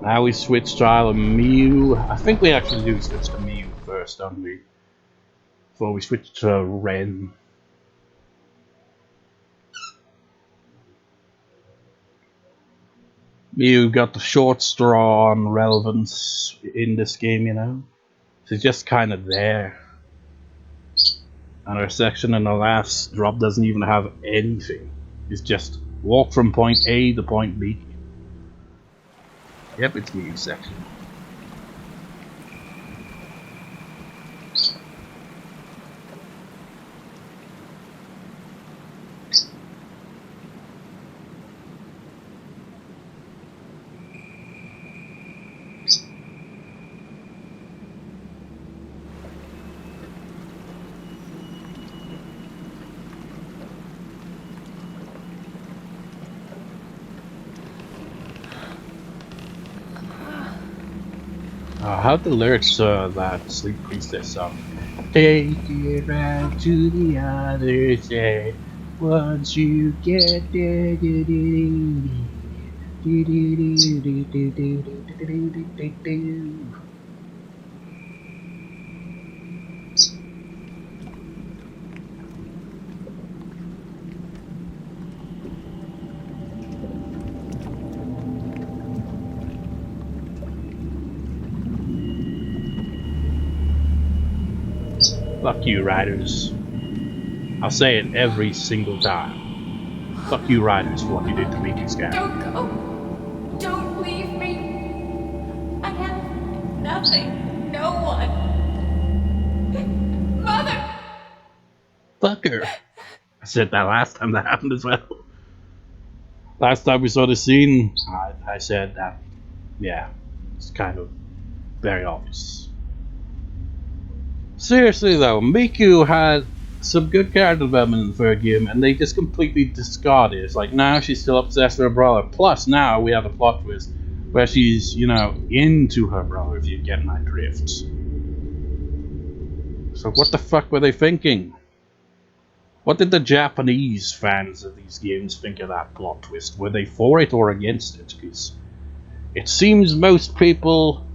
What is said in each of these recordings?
Now we switch style to Miu. I think we actually do switch to Miu first, don't we? Before we switch to Ren. Miu got the short straw on relevance in this game, you know? She's just kind of there. And her section in the last drop doesn't even have anything. It's just walk from point A to point B. Yep, it's Miu's section. How the lyrics that Sleep Priestess song? Take it right to the other side. Once you get there, Fuck you, riders. I'll say it every single time. Fuck you, riders, for what you did to me, this guy. Don't go. Don't leave me. I have nothing. No one. Mother! Fucker. I said that last time that happened as well. Last time we saw the scene, I said that, yeah, it's kind of very obvious. Seriously though, Miku had some good character development in the third game, and they just completely discarded it. It's like, now she's still obsessed with her brother. Plus, now we have a plot twist where she's, you know, into her brother, if you get my drift. So what the fuck were they thinking? What did the Japanese fans of these games think of that plot twist? Were they for it or against it? Because it seems most people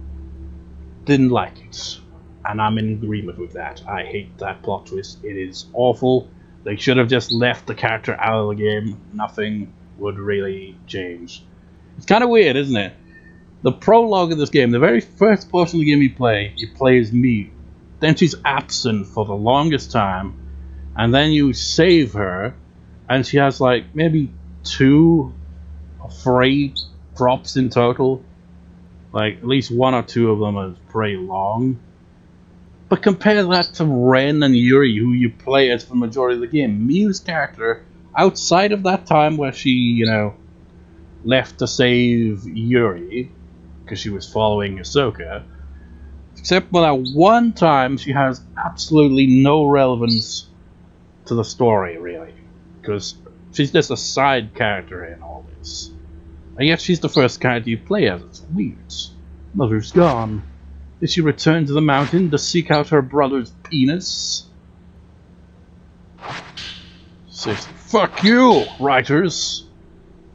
didn't like it. And I'm in agreement with that. I hate that plot twist. It is awful. They should have just left the character out of the game. Nothing would really change. It's kind of weird, isn't it? The prologue of this game, the very first portion of the game you play as Miu. Then she's absent for the longest time. And then you save her. And she has like maybe 2 or 3 drops in total. Like at least 1 or 2 of them are pretty long. But compare that to Ren and Yuri, who you play as for the majority of the game. Miu's character, outside of that time where she, you know, left to save Yuri, because she was following Ahsoka, except for that one time, she has absolutely no relevance to the story, really. Because she's just a side character in all this. And yet she's the first character you play as. It's weird. Mother's gone. Did she return to the mountain to seek out her brother's penis? Says, fuck you, writers.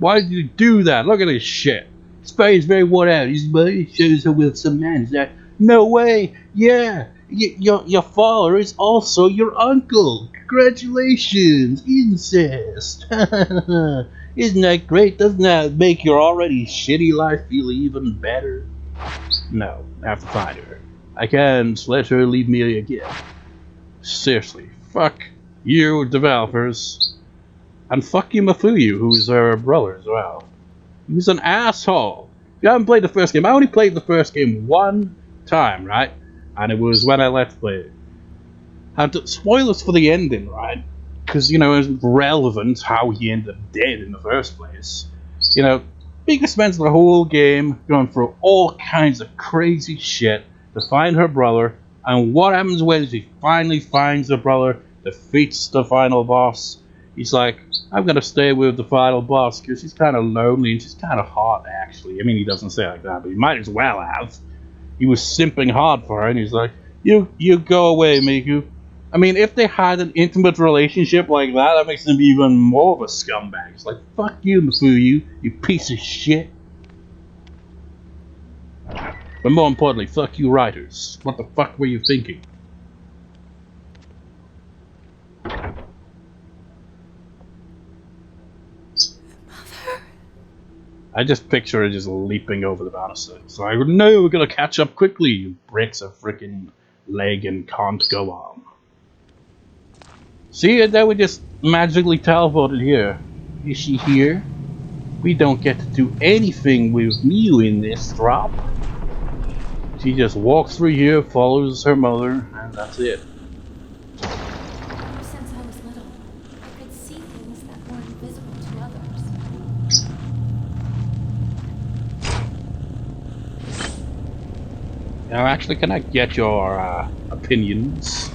Why did you do that? Look at this shit. Spade's very worn out. His body shows her with some man. Is that? No way. Yeah. Your father is also your uncle. Congratulations. Incest. Isn't that great? Doesn't that make your already shitty life feel even better? No, I have to find her. I can't let her leave me again. Seriously, fuck you developers. And fuck you Mafuyu, who's her brother as well. He's an asshole. If you haven't played the first game, I only played the first game 1 time, right? And it was when I let's play it. And spoilers for the ending, right? Because, you know, it's relevant how he ended up dead in the first place. You know, Miku spends the whole game going through all kinds of crazy shit to find her brother, and what happens when she finally finds her brother, defeats the final boss? He's like, I'm gonna stay with the final boss because she's kind of lonely and she's kind of hot, actually. I mean, he doesn't say it like that, but he might as well have. He was simping hard for her, and he's like, you go away, Miku. I mean, if they had an intimate relationship like that makes them even more of a scumbag. It's like, fuck you, Mafuyu, you piece of shit. But more importantly, fuck you writers. What the fuck were you thinking? I just picture her just leaping over the banister. So I would know we're gonna catch up quickly. You breaks a freaking leg and can't go on. See, and then we just magically teleported here. Is she here? We don't get to do anything with Miu in this drop. She just walks through here, follows her mother, and that's it. Ever since I was little, I could see things that were invisible to others. Now, actually, can I get your opinions?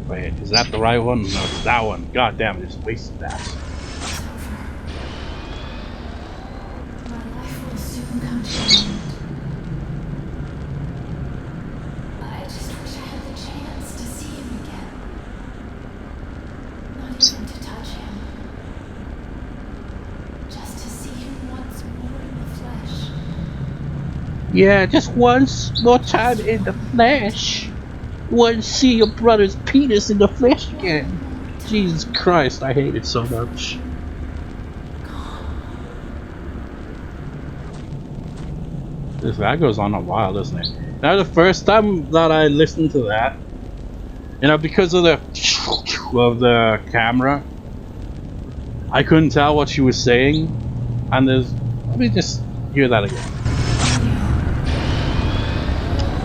Wait, is that the right one? No, it's that one. God damn, I just wasted that. My life will soon come to an end. I just wish I had the chance to see him again. Not even to touch him. Just to see him once more in the flesh. Yeah, just once more time in the flesh. Want to see your brother's penis in the flesh again. Jesus Christ, I hate it so much. That goes on a while, doesn't it? Now, the first time that I listened to that, you know, because of the camera, I couldn't tell what she was saying. And let me just hear that again.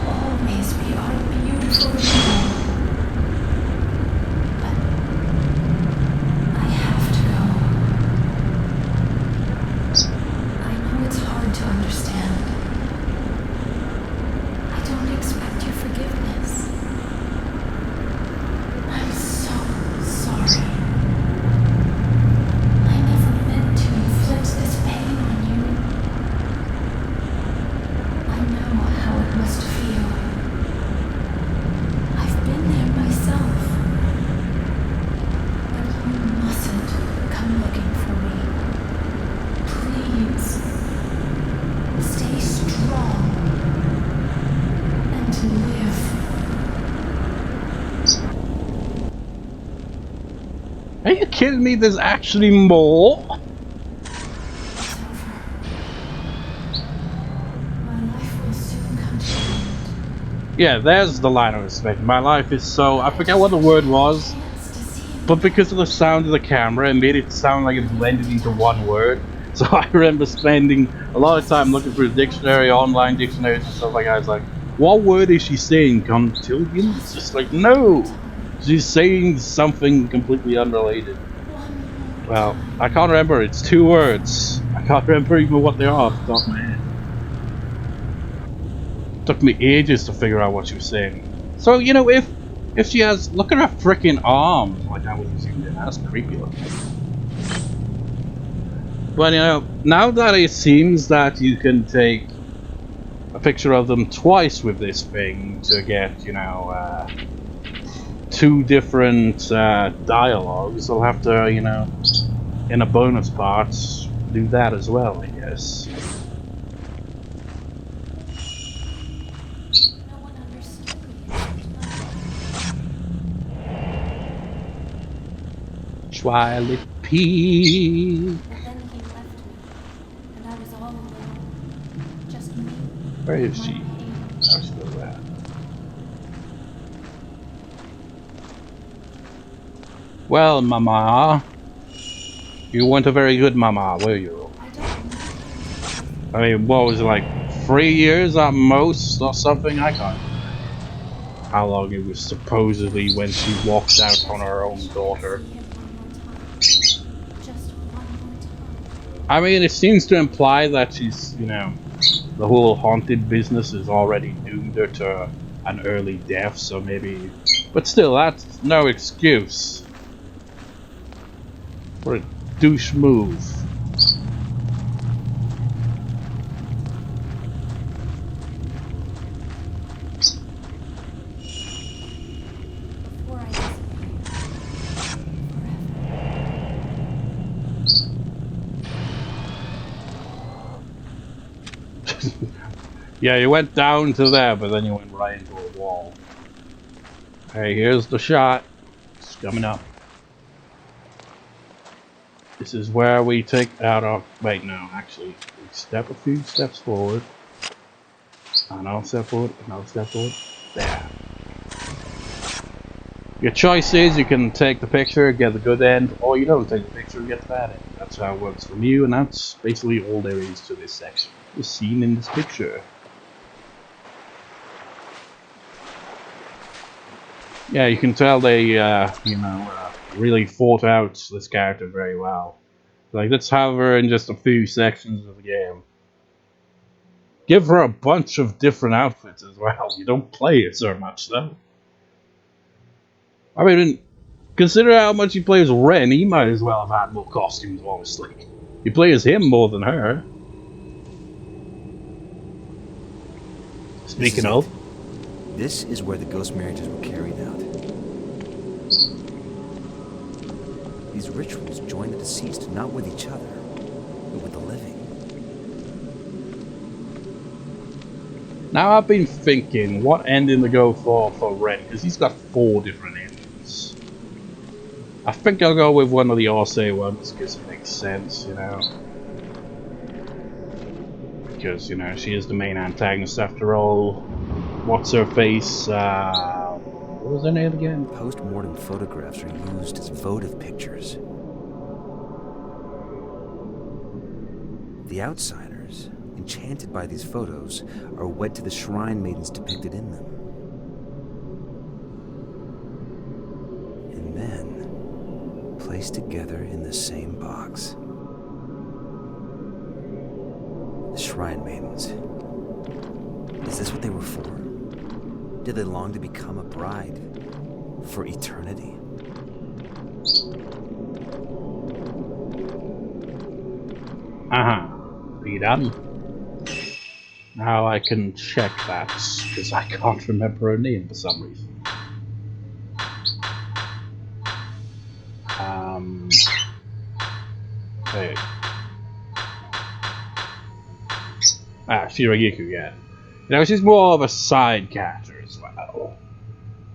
Always be our beautiful hero. But I have to go. I know it's hard to understand. I don't expect your forgiveness. I'm so sorry. I never meant to inflict this pain on you. I know how it must feel. I've been there myself. But you mustn't come looking for me. Please. Stay strong. And live. Are you kidding me? There's actually more? It's over. My life will soon come to an end. Yeah, there's the line I was expecting. My life is so... I forget what the word was. Chance to see him. But because of the sound of the camera, it made it sound like it blended into one word. So I remember spending a lot of time looking for a dictionary, online dictionaries and stuff like that. I was like, what word is she saying? Contillion? It's just like, no! She's saying something completely unrelated. Well, I can't remember. It's 2 words. I can't remember even what they are off the top of my head. Took me ages to figure out what she was saying. So, you know, if she has... Look at her freaking arms. Like I was zoomed in. That's creepy looking. But, you know, now that it seems that you can take a picture of them twice with this thing to get, you know, 2 different dialogues, I'll have to, you know, in a bonus part, do that as well, I guess. No one understood me. Twilight Peak. And then he left me, and I was all alone. Just me. Where is my she? pain. Oh, she's still there. Well, Mama, you weren't a very good Mama, were you? I don't know. I mean, what was it, like 3 years at most or something? I can't remember how long it was supposedly when she walked out on her own daughter. See him one more time. Just one more time. I mean, it seems to imply that she's, you know, the whole haunted business is already doomed her to an early death, so maybe... But still, that's no excuse. What a douche move. Before I disappear. Forever. Yeah, you went down to there, but then you went right into a wall. Hey, here's the shot. It's coming up. This is where we take out our... Wait, no, actually. We step a few steps forward. Another step forward, another step forward. There. Your choice is you can take the picture, get the good end, or you don't take the picture and get the bad end. That's how it works for Miu, and that's basically all there is to this section. The scene in this picture. Yeah, you can tell they, really thought out this character very well. Like, let's have her in just a few sections of the game. Give her a bunch of different outfits as well. You don't play it so much, though. I mean, consider how much he plays Ren, he might as well have had more costumes, honestly. He plays him more than her. Speaking of... This is where the ghost marriages were carried out. These rituals join the deceased not with each other, but with the living. Now I've been thinking, what ending to go for Ren? Because he's got 4 different endings. I think I'll go with one of the Orsay ones, because it makes sense, you know. Because, you know, she is the main antagonist after all. What's her face? What was her name again? Post-mortem photographs are used as votive pictures. The outsiders, enchanted by these photos, are wed to the shrine maidens depicted in them. And then, placed together in the same box. The shrine maidens. Is this what they were for? Did they long to become a bride for eternity? Are you done? Now I can check that, because I can't remember her name for some reason. Wait. Shiragiku, yeah. You know, she's more of a side character as well.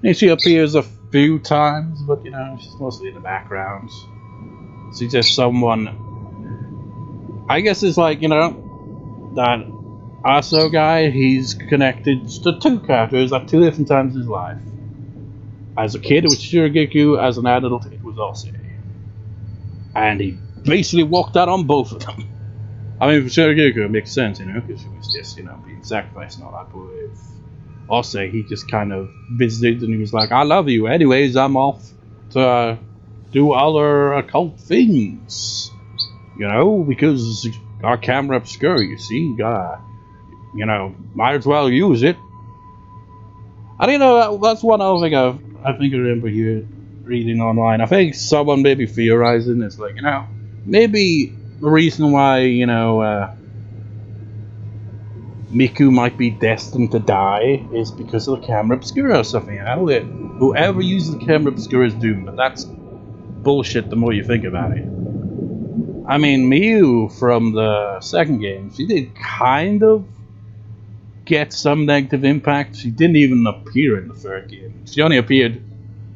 And she appears a few times, but you know, she's mostly in the background. She's just someone... I guess it's like, you know, that Aso guy, he's connected to 2 characters at 2 different times in his life. As a kid, it was Shiragiku. As an adult, it was Orsay. And he basically walked out on both of them. I mean, for Shiragiku, it makes sense, you know, because she was just, you know, being sacrificed and all that. But with Orsay, he just kind of visited and he was like, I love you. Anyways, I'm off to do other occult things. You know, because our camera obscure, you see. Gotta, you know, might as well use it. I don't know, that's one other thing I think I remember here reading online. I think someone may be theorizing, it's like, you know, maybe the reason why, you know, Miku might be destined to die is because of the camera obscura or something. I don't know, whoever uses the camera obscura is doomed, but that's bullshit the more you think about it. I mean, Miu from the second game, she did kind of get some negative impact. She didn't even appear in the third game. She only appeared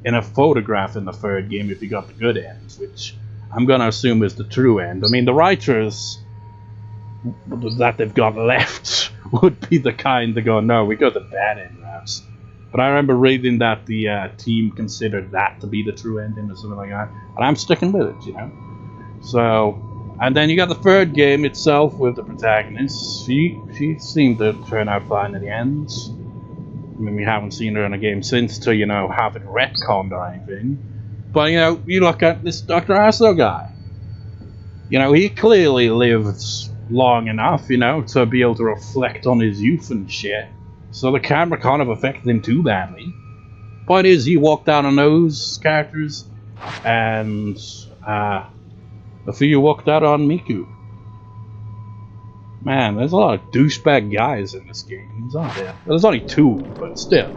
in a photograph in the third game if you got the good ends, which I'm gonna assume is the true end. I mean, the writers that they've got left would be the kind that go, no, we got the bad end routes. But I remember reading that the team considered that to be the true ending or something like that, and I'm sticking with it, you know. So, and then you got the third game itself with the protagonist. She seemed to turn out fine in the end. I mean, we haven't seen her in a game since to, you know, have it retconned or anything. But, you know, you look at this Dr. Aso guy. You know, he clearly lived long enough, you know, to be able to reflect on his youth and shit. So the camera can't have affected him too badly. Point is, he walked out on those characters, and a few walked out on Miku. Man, there's a lot of douchebag guys in this game, aren't there? Well, there's only 2, but still.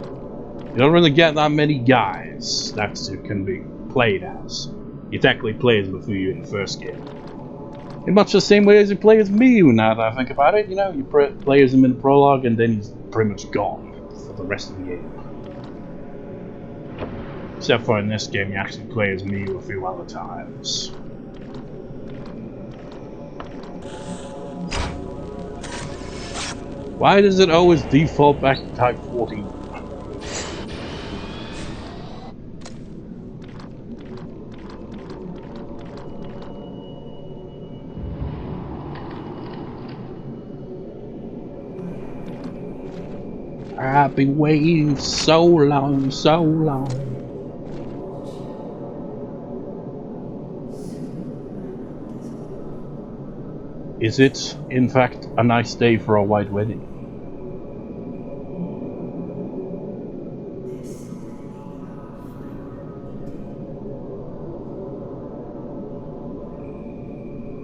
You don't really get that many guys that can be played as. You technically play as Miku in the first game. In much the same way as you play as Miu, now that I think about it. You know, you play as him in the prologue and then he's pretty much gone for the rest of the game. Except for in this game, you actually play as Miu a few other times. Why does it always default back to Type 14? I've been waiting so long, so long. Is it, in fact, a nice day for a white wedding?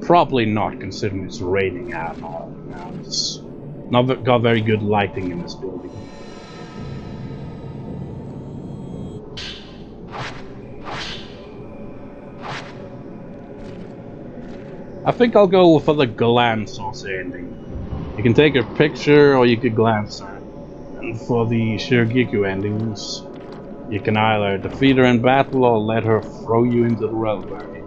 Probably not, considering it's raining out and all. Now it's not got very good lighting in this building. I think I'll go for the glance sauce ending. You can take a picture or you could glance her. And for the Shirgiku endings, you can either defeat her in battle or let her throw you into the railway.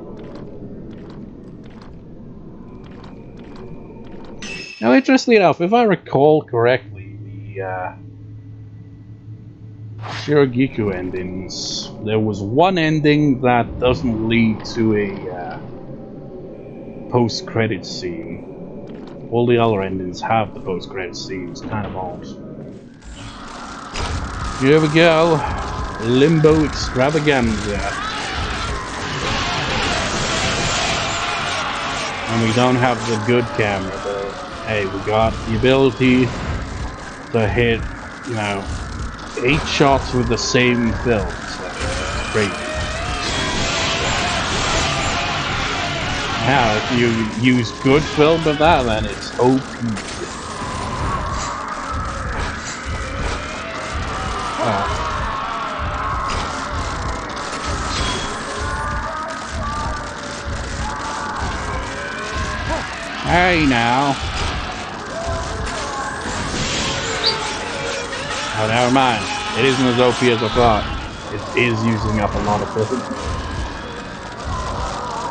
Now, interestingly enough, if I recall correctly, the Shirgiku endings, there was one ending that doesn't lead to a post-credit scene. All the other endings have the post-credit scene. It's kind of odd. Here we go. Limbo extravaganza. And we don't have the good camera, but hey, we got the ability to hit, you know, 8 shots with the same film. So it's crazy. Now, if you use good film with that, then it's OP. Hey now. Oh, never mind. It isn't as OP as I thought. It is using up a lot of film.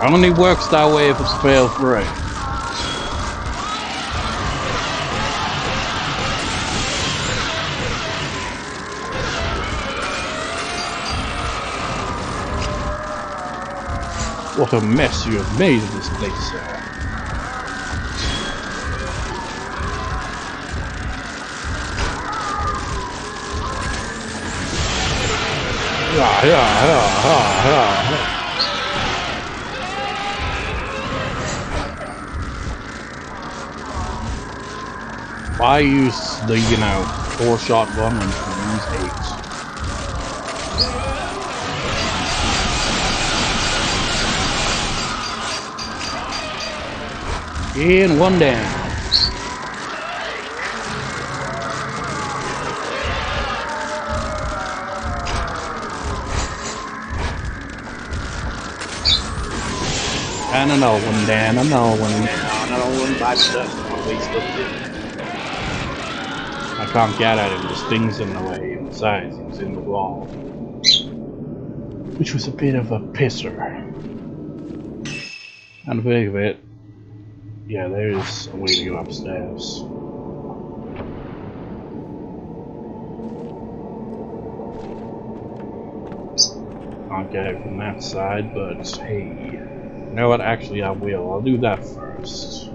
Only works that way if it's fail free. What a mess you have made of this place, sir. Why use the, 4-shot one when you can use 8? And one down. And another one down, another one down, another one by stuff. I can't get at him, this thing's in the way, and besides, he's in the wall. Which was a bit of a pisser. And the big of it, yeah, there is a way to go upstairs. Can't get it from that side, but hey. You know what, actually I will. I'll do that first.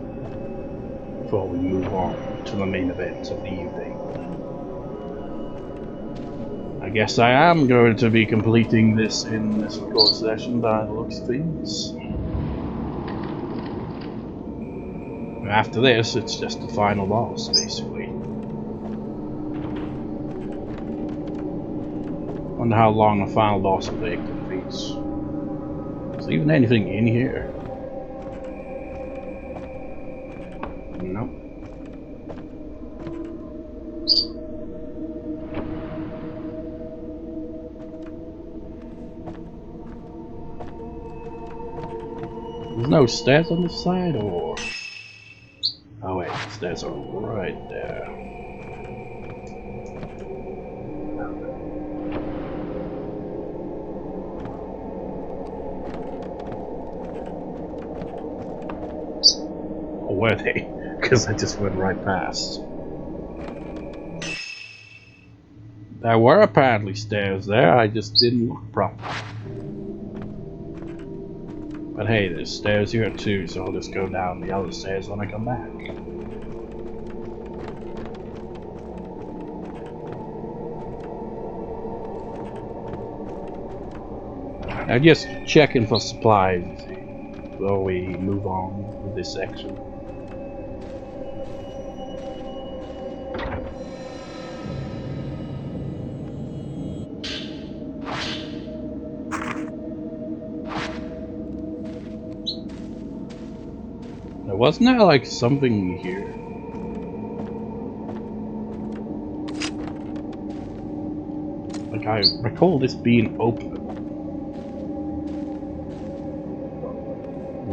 Before we move on to the main event of the evening. I guess I am going to be completing this in this record session by the looks of things. After this, it's just the final boss, basically. Wonder how long the final boss will take to defeat. Is there even anything in here? Nope. Is no stairs on this side, or? Oh wait, the stairs are right there. Or were they? Because I just went right past. There were apparently stairs there, I just didn't look properly. But hey, there's stairs here too, so I'll just go down the other stairs when I come back. I'm just checking for supplies before we move on with this section. Wasn't there like something here? Like I recall this being open.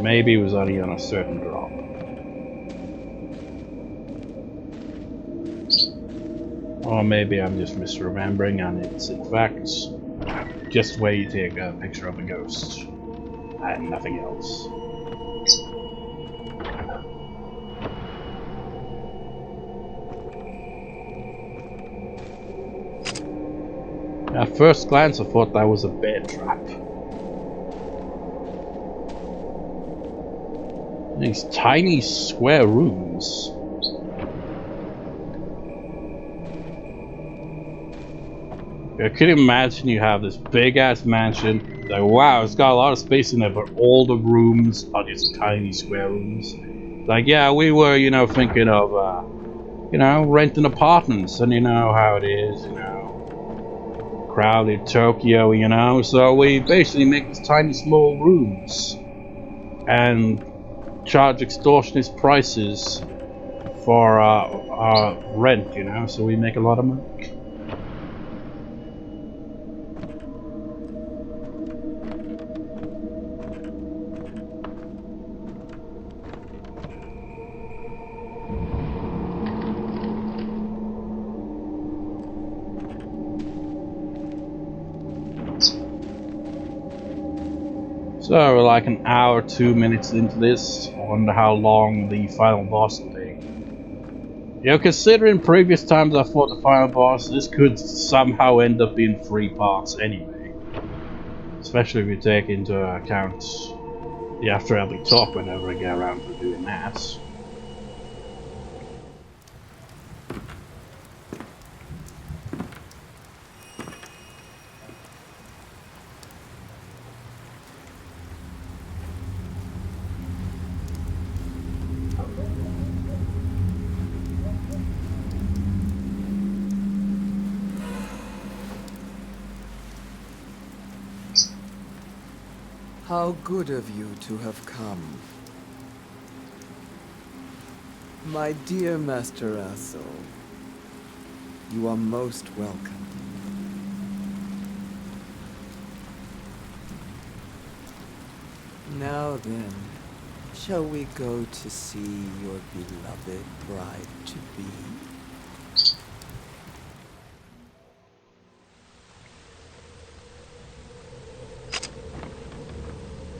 Maybe it was only on a certain drop. Or maybe I'm just misremembering and it's in fact just where you take a picture of a ghost and nothing else. At first glance I thought that was a bear trap. These tiny square rooms. I could imagine you have this big ass mansion. Like, wow, it's got a lot of space in there, but all the rooms are just tiny square rooms. Like, yeah, we were, you know, thinking of, you know, renting apartments, and you know how it is, you know. Crowded Tokyo, you know, so we basically make these tiny small rooms and charge extortionist prices for our rent, you know, so we make a lot of money. So we're like an hour, 2 minutes into this. I wonder how long the final boss will take. You know, considering previous times I fought the final boss, this could somehow end up being 3 parts anyway. Especially if you take into account the after-hourly talk whenever I get around to doing that. How good of you to have come. My dear Master Aso, you are most welcome. Now then, shall we go to see your beloved bride-to-be?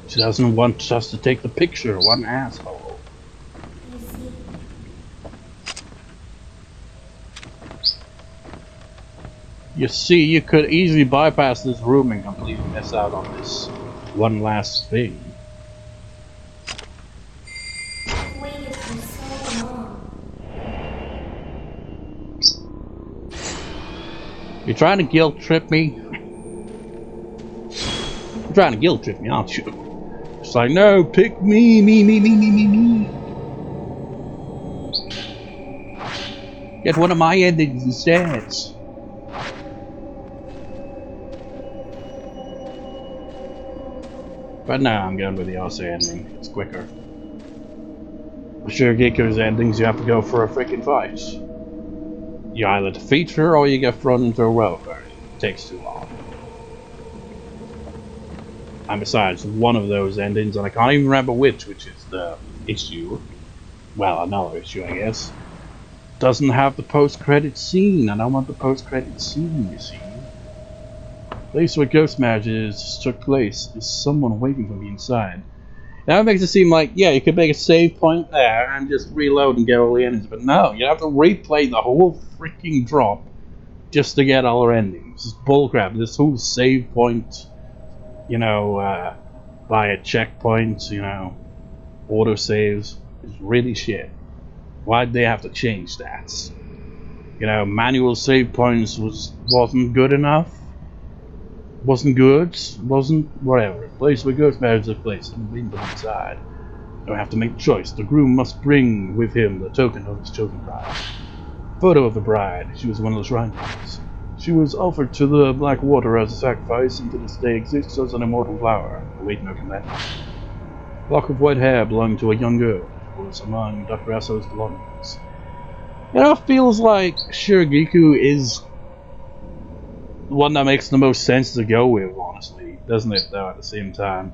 She doesn't want us to take the picture, one asshole. You see, you could easily bypass this room and completely miss out on this one last thing. Waited for so long. You're trying to guilt trip me? You're trying to guilt trip me, aren't you? It's like, no, pick me. Get one of my endings instead. But now I'm going with the Ase ending. It's quicker. For sure, Giku's endings, you have to go for a freaking fight. You either defeat her or you get thrown into a rover. It takes too long. And besides, one of those endings, and I can't even remember which is the issue, well, another issue, I guess, doesn't have the post-credit scene, and I want the post-credit scene, you see. Place where ghost marriages took place is someone waiting for me inside. That makes it seem like, yeah, you could make a save point there and just reload and get all the endings, but no, you have to replay the whole freaking drop just to get all our endings. It's bullcrap. This whole save point, via checkpoints, auto saves, is really shit. Why'd they have to change that? Manual save points wasn't good enough. Wasn't good. Wasn't whatever. Place where ghost marriage took place. I'm waiting for inside. I have to make a choice. The groom must bring with him the token of his chosen bride. Photo of the bride. She was one of the shrine girls. She was offered to the black water as a sacrifice, and to this day exists as an immortal flower, awaiting no commandment. Lock of white hair belonging to a young girl. It was among Dr. Aso's belongings. It feels like Shiragiku is the one that makes the most sense to go with, honestly, doesn't it, though, at the same time?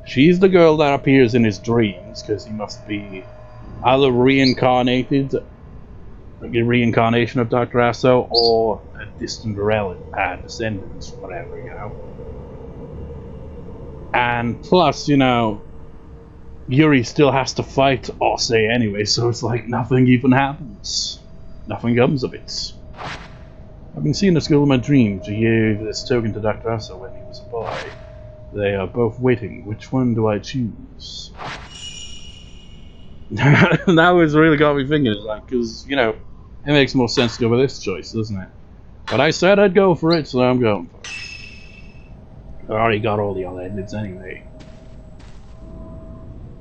She's the girl that appears in his dreams, because he must be either reincarnated, like a reincarnation of Dr. Aso, or a distant descendant, whatever, And plus, Yuri still has to fight Ose anyway, so it's like nothing even happens. Nothing comes of it. I've been seeing this girl in my dreams. She gave this token to Dr. Aso when he was a boy. They are both waiting. Which one do I choose? That was really got me thinking, because, it makes more sense to go with this choice, doesn't it? But I said I'd go for it, so I'm going for it. I already got all the other endings anyway.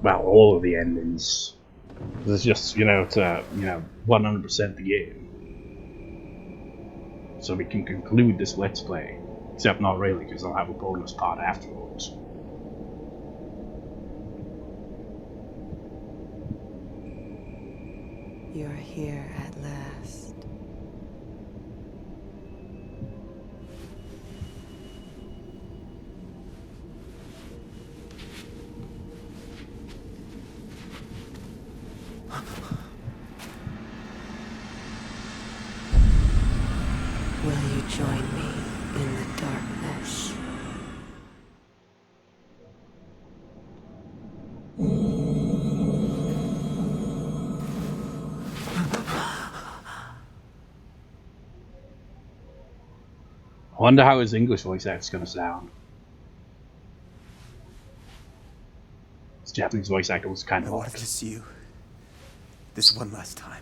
Well, all of the endings. It's just, to 100% the game. So we can conclude this Let's Play. Except not really, because I'll have a bonus part afterwards. You're here at last. Will you join me in the darkness? I wonder how his English voice act's gonna sound. His Japanese voice actor was kind I of wanted odd. to see you this one last time.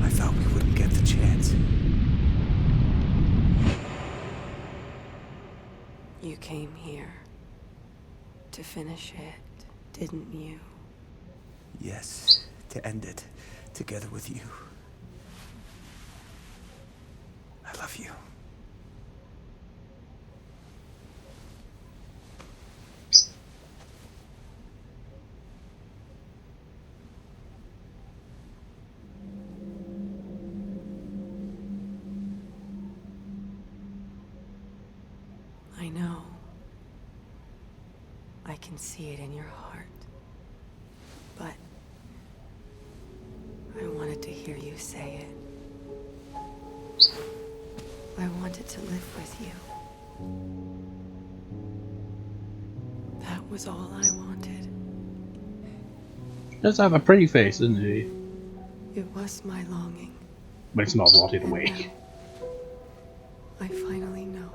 I thought we wouldn't get the chance. You came here to finish it, didn't you? Yes, to end it together with you. I love you. I know. I can see it in your heart. But I wanted to hear you say it. I wanted to live with you. That was all I wanted. He does have a pretty face, doesn't he? It was my longing. But it's not rotted And away. now, I finally know.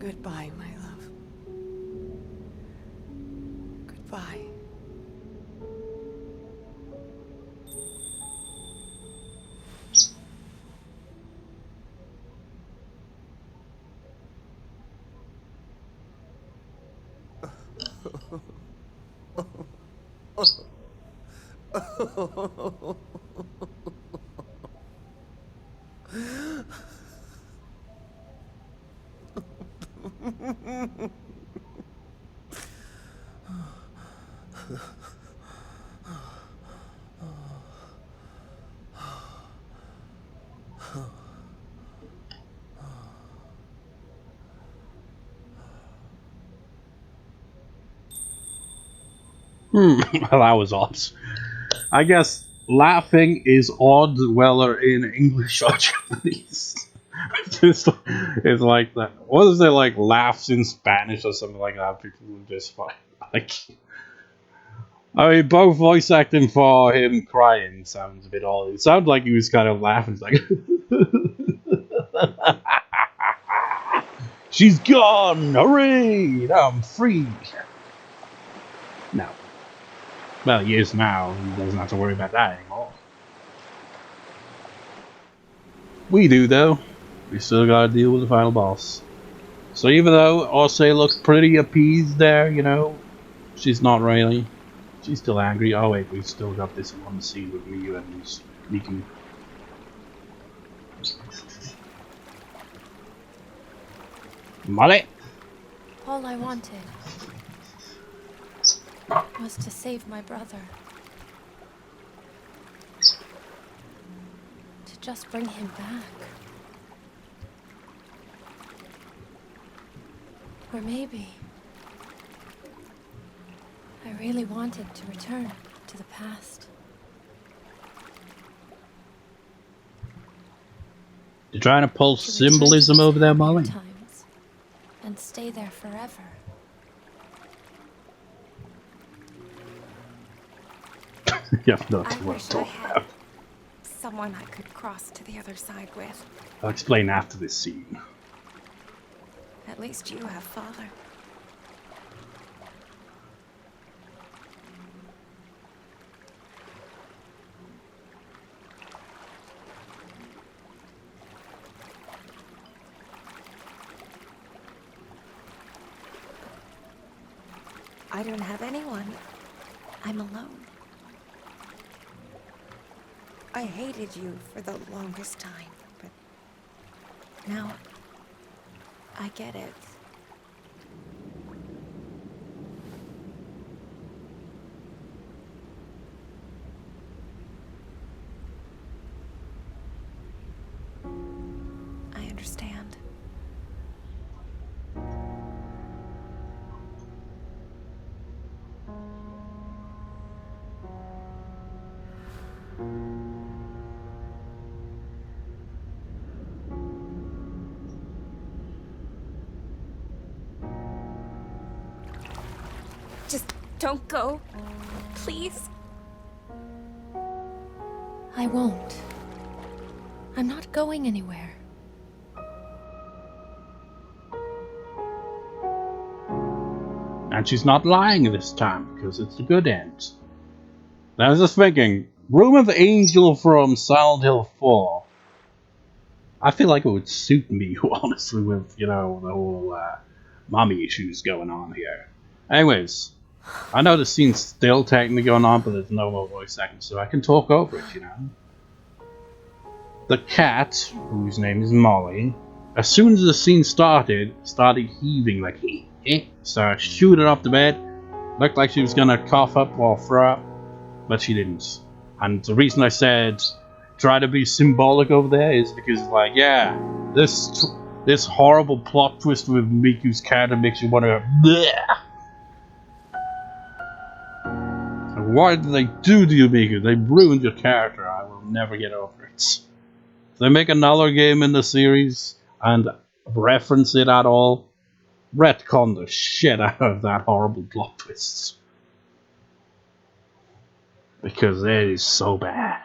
Goodbye, my love. Goodbye. Well, that was odd. I guess laughing is odd whether in English or Japanese. It's like that. What is it like? Laughs in Spanish or something like that. People would just like. I mean, both voice acting for him crying sounds a bit odd. It sounded like he was kind of laughing. It's like, she's gone! Hooray! Now I'm free. No. Well, he is now. He doesn't have to worry about that anymore. We do, though. We still gotta deal with the final boss. So even though Osei looks pretty appeased there, you know, she's not really. She's still angry. Oh wait, we've still got this one scene with Miu and Miku. Molly! All I wanted was to save my brother. To just bring him back. Or maybe I really wanted to return to the past. You're trying to pull To return to symbolism those over there, happier Molly? times and stay there forever. You have no I idea what I'm wish I talking had about. someone I could cross to the other side with. I'll explain after this scene. At least you have Father. I don't have anyone. I'm alone. I hated you for the longest time, but now I get it. I understand. Just don't go. Please. I won't. I'm not going anywhere. And she's not lying this time, because it's the good end. Now I was just thinking, Room of Angel from Silent Hill 4. I feel like it would suit me, honestly, with, you know, the whole mommy issues going on here. Anyways, I know the scene's still technically going on, but there's no more voice acting, so I can talk over it, you know. The cat, whose name is Molly, as soon as the scene started heaving like, started shooting up the bed. Looked like she was gonna cough up or throw up, but she didn't. And the reason I said try to be symbolic over there is because, like, yeah, this horrible plot twist with Miku's character makes you want to. Bleh. Why did they do to you, Miku? They ruined your character. I will never get over it. If they make another game in the series and reference it at all, retcon the shit out of that horrible plot twist. Because it is so bad.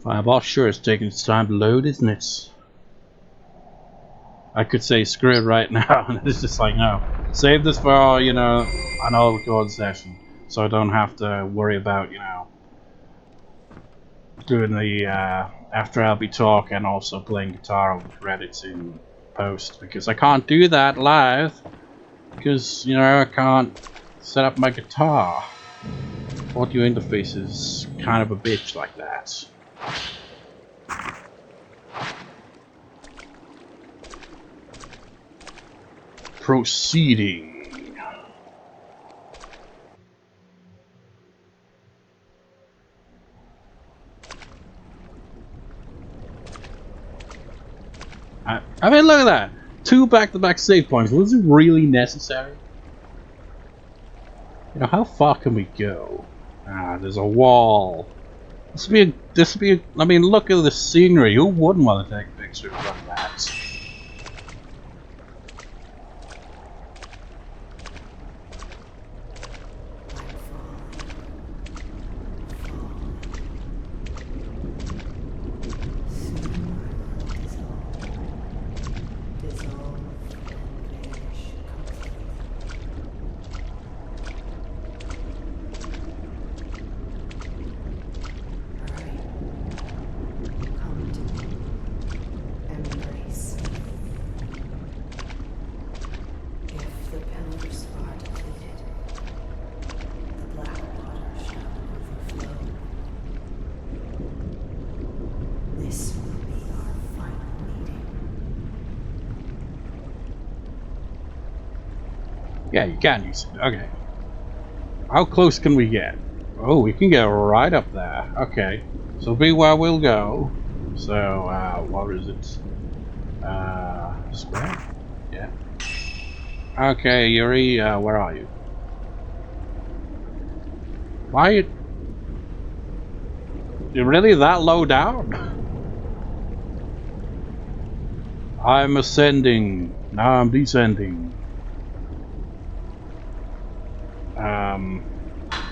Fireball sure is taking its time to load, isn't it? I could say screw it right now, and it's just like, no. Save this for, you know, an all record session. So I don't have to worry about, you know, doing the after I'll be talk and also playing guitar over credits in post, because I can't do that live because, you know, I can't set up my guitar. Audio interface is kind of a bitch like that. Proceeding. I mean, look at that. 2 back-to-back save points. Was it really necessary? You know, how far can we go? Ah, there's a wall. This would be a, I mean, look at the scenery. Who wouldn't want to take a picture of that? Yeah, you can use it. Okay. How close can we get? Oh, we can get right up there. Okay. So be where we'll go. So, what is it? Square? Yeah. Okay, Yuri, where are you? Why are you really that low down? I'm ascending. Now I'm descending.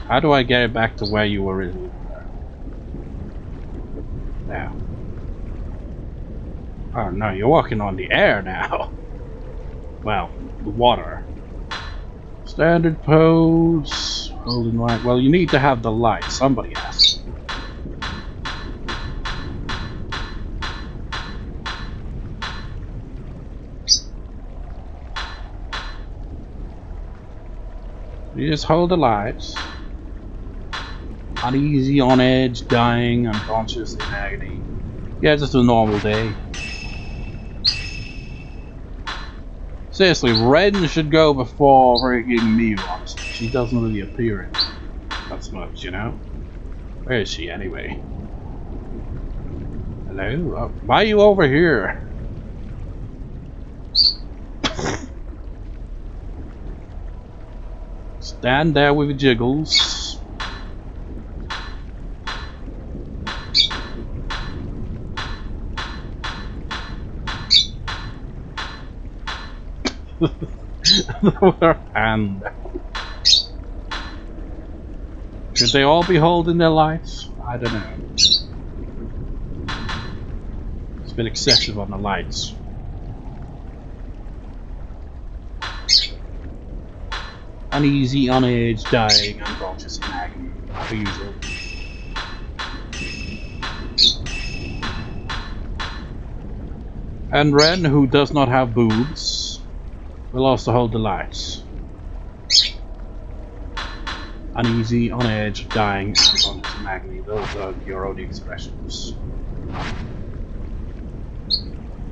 How do I get it back to where you were originally? Now. Oh no, you're walking on the air now. Well, the water. Standard pose. Holding light. Well, you need to have the light. Somebody has. You just hold the lights. Uneasy, on edge, dying, unconscious, in agony. Yeah, just a normal day. Seriously, Ren should go before freaking Miu, honestly. She doesn't really appear in that much, you know? Where is she, anyway? Hello? Oh, why are you over here? Stand there with your jiggles. And should they all be holding their lights? I don't know. It's a bit excessive on the lights. Uneasy, on edge, dying, unconscious, in agony. The usual. And Ren, who does not have boobs, will also hold the lights. Uneasy, on edge, dying, unconscious, in agony. Those are your own expressions.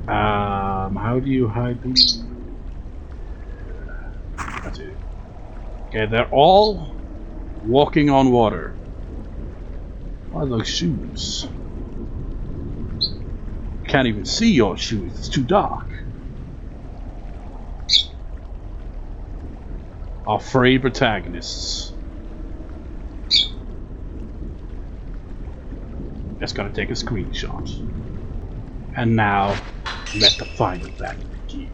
How do you hide these? That's it. Okay, they're all walking on water. What are those shoes? Can't even see your shoes, it's too dark. Our three protagonists. Just gotta take a screenshot. And now, let the final battle begin.